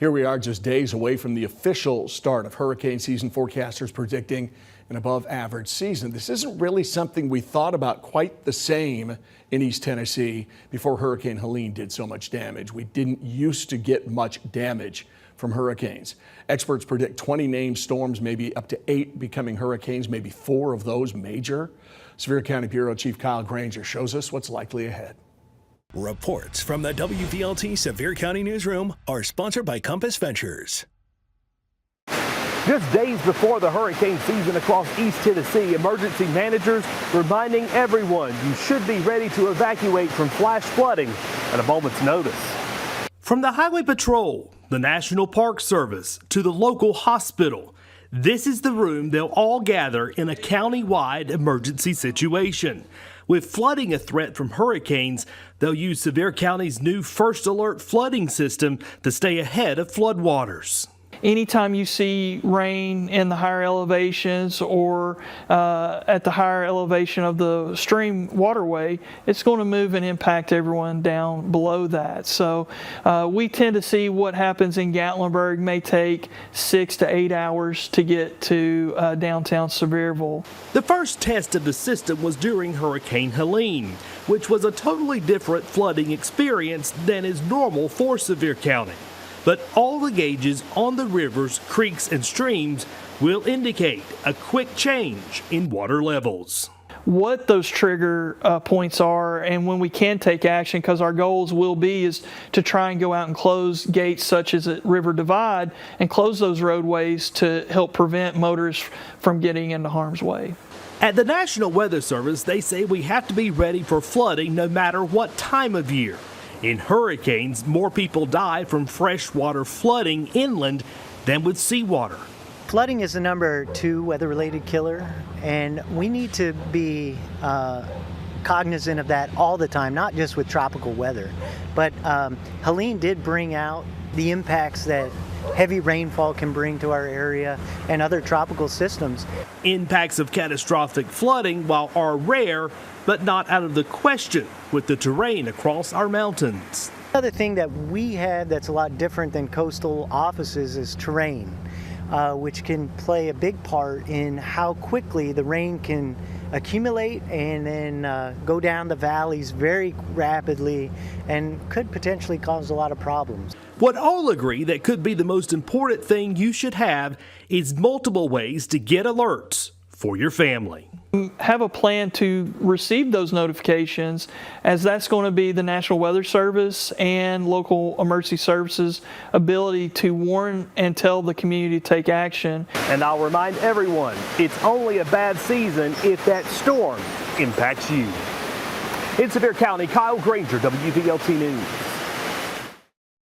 Here we are just days away from the official start of hurricane season. Forecasters predicting an above average season. This isn't really something we thought about quite the same in East Tennessee before Hurricane Helene did so much damage. We didn't used to get much damage from hurricanes. Experts predict 20 named storms, maybe up to 8 becoming hurricanes, maybe 4 of those major. Sevier County Bureau Chief Kyle Granger shows us what's likely ahead. Reports from the WVLT Sevier County Newsroom are sponsored by Compass Ventures. Just days before the hurricane season across East Tennessee, emergency managers reminding everyone you should be ready to evacuate from flash flooding at a moment's notice. From the Highway Patrol, the National Park Service, to the local hospital, this is the room they'll all gather in a county-wide emergency situation. With flooding a threat from hurricanes, they'll use Sevier County's new First Alert flooding system to stay ahead of floodwaters. Anytime you see rain in the higher elevations or at the higher elevation of the stream waterway, it's going to move and impact everyone down below that. So we tend to see what happens in Gatlinburg may take 6 to 8 hours to get to downtown Sevierville. The first test of the system was during Hurricane Helene, which was a totally different flooding experience than is normal for Sevier County. But all the gauges on the rivers, creeks, and streams will indicate a quick change in water levels. What those trigger points are and when we can take action, because our goals will be is to try and go out and close gates such as at River Divide and close those roadways to help prevent motorists from getting into harm's way. At the National Weather Service, they say we have to be ready for flooding no matter what time of year. In hurricanes, more people die from freshwater flooding inland than with seawater. Flooding is the number 2 weather-related killer, and we need to be cognizant of that all the time, not just with tropical weather. But Helene did bring out the impacts that heavy rainfall can bring to our area and other tropical systems. Impacts of catastrophic flooding, while are rare, but not out of the question with the terrain across our mountains. Another thing that we have that's a lot different than coastal offices is terrain, which can play a big part in how quickly the rain can accumulate and then go down the valleys very rapidly and could potentially cause a lot of problems. What all agree that could be the most important thing you should have is multiple ways to get alerts for your family. Have a plan to receive those notifications, as that's going to be the National Weather Service and local emergency services' ability to warn and tell the community to take action. And I'll remind everyone, it's only a bad season if that storm impacts you. In Sevier County, Kyle Granger, WVLT News.